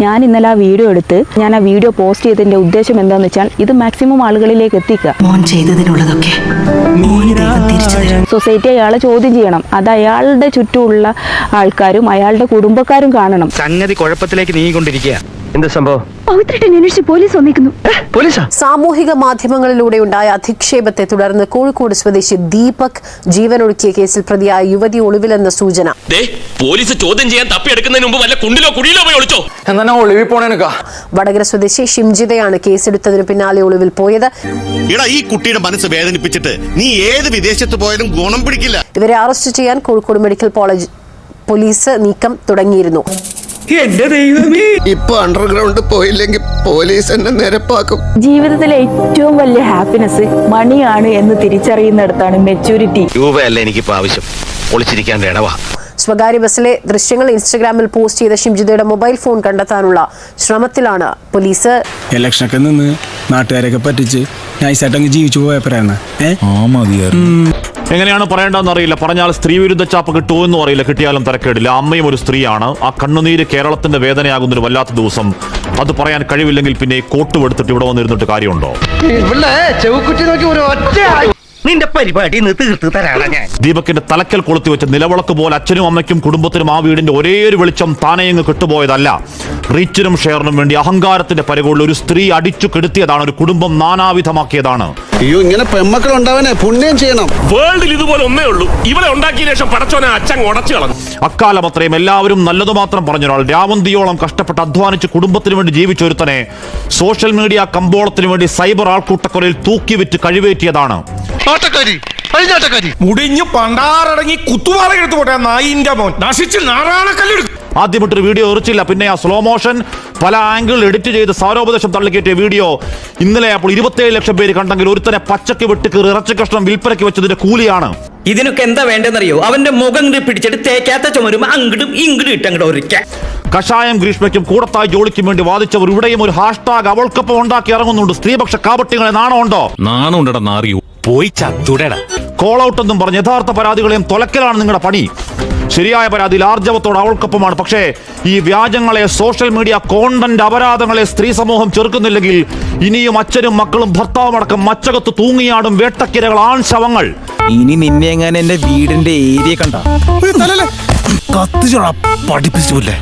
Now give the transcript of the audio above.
ഞാൻ ഇന്നലെ ആ വീഡിയോ എടുത്ത് ഞാൻ ആ വീഡിയോ പോസ്റ്റ് ചെയ്തതിന്റെ ഉദ്ദേശം എന്താണെന്ന് വെച്ചാൽ ഇത് മാക്സിമം ആളുകളിലേക്ക് എത്തിക്കുക. സൊസൈറ്റി അയാളെ ചോദ്യം ചെയ്യണം. അത് അയാളുടെ ചുറ്റുമുള്ള ആൾക്കാരും അയാളുടെ കുടുംബക്കാരും കാണണം. സംഗതി കുഴപ്പത്തിലേക്ക് നീങ്ങിക്കൊണ്ടിരിക്കുക. എന്താ സംഭവം? പോലീസ് വന്നിരിക്കുന്നു. സാമൂഹിക മാധ്യമങ്ങളിലൂടെ ഉണ്ടായ അധിക്ഷേപത്തെ തുടർന്ന് കോഴിക്കോട് സ്വദേശി ദീപക് ജീവനൊടുക്കിയ കേസിൽ പ്രതിയായ യുവതി ഒളിവിലെന്ന സൂചന. പോലീസ് ചോദ്യം ചെയ്യാൻ തപ്പിയെടുക്കുന്നതിന് മുമ്പ് വല്ല കുണ്ടിലോ കുടിയിലോ പോയി ഒളിച്ചോ? വടകര സ്വദേശി ഷിംജിതയാണ് കേസെടുത്തതിന് പിന്നാലെ ഒളിവിൽ പോയത്. ഈ കുട്ടിയുടെ മനസ്സ് വേദനിപ്പിച്ചിട്ട് നീ ഏത് വിദേശത്ത് പോയാലും ഗുണം പിടിക്കില്ല. ഇവരെ അറസ്റ്റ് ചെയ്യാൻ കോഴിക്കോട് മെഡിക്കൽ കോളേജ് പോലീസ് നീക്കം തുടങ്ങിയിരുന്നു. ഇപ്പൊ അണ്ടർഗ്രൗണ്ട് പോയില്ലെങ്കിൽ പോലീസ് എന്നെ നിരപ്പാക്കും. ജീവിതത്തിലെ ഏറ്റവും വലിയ ഹാപ്പിനെസ് മണിയാണ് എന്ന് തിരിച്ചറിയുന്നിടത്താണ് മെച്യൂരിറ്റി. രൂപയല്ല എനിക്കിപ്പോ ആവശ്യം, ഒളിച്ചിരിക്കാൻ ഇടവാ. സ്വകാര്യ ബസ്സിലെ ദൃശ്യങ്ങൾ ഇൻസ്റ്റഗ്രാമിൽ പോസ്റ്റ് ചെയ്ത ഷിംജിതയുടെ മൊബൈൽ ഫോൺ കണ്ടെത്താനുള്ള ശ്രമത്തിലാണ് പോലീസ്. ഇലക്ഷനൊക്കെ നിന്ന് നാട്ടുകാരൊക്കെ പറ്റിച്ച് നൈസായിട്ടങ്ങ് ജീവിച്ചു പോയപ്പോഴാണ്. എങ്ങനെയാണ് പറയേണ്ടതെന്ന് അറിയില്ല. പറഞ്ഞാൽ സ്ത്രീ വിരുദ്ധ ചാപ്പ് കിട്ടുമോ എന്നും അറിയില്ല. കിട്ടിയാലും തരക്കേടില്ല. അമ്മയും ഒരു സ്ത്രീയാണ്. ആ കണ്ണുനീര് കേരളത്തിന്റെ വേദനയാകുന്നൊരു വല്ലാത്ത ദിവസം. അത് പറയാൻ കഴിവില്ലെങ്കിൽ പിന്നെ കോട്ട് എടുത്തിട്ട് ഇവിടെ വന്നിരുന്നിട്ട് കാര്യമുണ്ടോ? നിന്റെ പരിപാടി തീർത്ത് തരാണ് ഞാൻ. ദീപകിന്റെ തലക്കൽ കൊളുത്തി വെച്ച നിലവിളക്ക് പോലെ അച്ഛനും അമ്മയ്ക്കും കുടുംബത്തിനും ആ വീടിന്റെ ഒരേ ഒരു വെളിച്ചം താനെയങ്ങ് കെട്ടുപോയതല്ല. റീച്ചിനും ഷെയറിനും വേണ്ടി അഹങ്കാരത്തിന്റെ പരകോളിൽ ഒരു സ്ത്രീ അടിച്ചു കെടുത്തിയതാണ്. ഒരു കുടുംബം നാനാവിധമാക്കിയതാണ്. അയ്യോ, ഇങ്ങനെ പെമ്മക്കൾ ഉണ്ടാവനെ പുണ്യം ചെയ്യണം. വേൾഡിൽ ഇതുപോലെ ഒന്നേ ഉള്ളൂ. ഇവരെ ഉണ്ടാക്കിയ ശേഷം പടച്ചോനെ അച്ഛൻ ഉടച്ചു കളഞ്ഞു. അക്കാലം അത്രയും എല്ലാവരും നല്ലത് മാത്രം പറഞ്ഞൊരാൾ രാവന്തിയോളം കഷ്ടപ്പെട്ട് അധ്വാനിച്ച് കുടുംബത്തിന് വേണ്ടി ജീവിച്ചൊരുത്തനെ സോഷ്യൽ മീഡിയ കമ്പോളത്തിന് വേണ്ടി സൈബർ ആൾക്കൂട്ടക്കൊലയിൽ തൂക്കി വിറ്റ് കഴിവേറ്റിയതാണ്. മുടിഞ്ഞു പണ്ടാറടങ്ങി കുത്തുവാളെടുത്ത് പോട്ടെ നായിന്റെ മോൻ നശിച്ച് നാറാണക്കല്ലെടുക്കും. ആദ്യമായിട്ടൊരു വീഡിയോ എറിച്ചില്ല. പിന്നെ ആ സ്ലോ മോഷൻ പല ആംഗിൾ എഡിറ്റ് ചെയ്ത് സാരോപദേശം തള്ളിക്കയറ്റിയ വീഡിയോ ഇന്നലെ അപ്പോൾ 27 ലക്ഷം പേര് കണ്ടെങ്കിൽ ഒരുത്തനെ പച്ചക്ക് വെട്ടിക്കീറി ഇറച്ചി കഷ്ണം വിൽപ്പനയ്ക്ക് വെച്ചതിന്റെ കൂലിയാണ്. ഇതിനൊക്കെ എന്താ വേണ്ടെന്നറിയോ? അവന്റെ മുഖം പിടിച്ചിട്ട് തേക്കാത്ത ചുമരും അങ്ങടും ഇങ്ങടും ഇട്ടങ്ങോട്ട് ഒരിക്കൽ. കഷായം ഗ്രീഷ്മയ്ക്കും കൂടത്തായി ജോളിക്കും വേണ്ടി വാദിച്ചവർ ഇവിടെയും ഒരു ഹാഷ്ടാഗ് അവൾക്കൊപ്പം ഉണ്ടാക്കി ഇറങ്ങുന്നുണ്ട്. സ്ത്രീപക്ഷ കാപട്യങ്ങളെ നാണമുണ്ടോ? നാണുണ്ടടാ നാറിയോ, പോയി ചത്തുടടാ. കോൾ ഔട്ട് എന്നും പറഞ്ഞ് യഥാർത്ഥ പരാതികളെയും തൊലക്കലാണ് നിങ്ങളുടെ പണി. ശരിയായ പരാതിയിൽ ആർജവത്തോട് അവൾക്കൊപ്പമാണ്. പക്ഷേ ഈ വ്യാജങ്ങളെ, സോഷ്യൽ മീഡിയ കോണ്ടന്റ് അപരാധങ്ങളെ സ്ത്രീ സമൂഹം ചെറുക്കുന്നില്ലെങ്കിൽ ഇനിയും അച്ഛനും മക്കളും ഭർത്താവും അടക്കം മച്ചകത്ത് തൂങ്ങിയാടും വേട്ടക്കിരകൾ, ആൺ ശവങ്ങൾ. ഇനി നിന്നെ എങ്ങനെ എന്റെ വീടിന്റെ ഏരിയ കണ്ട കത്തിച്ചോളാം പഠിപ്പിച്ചില്ലേ?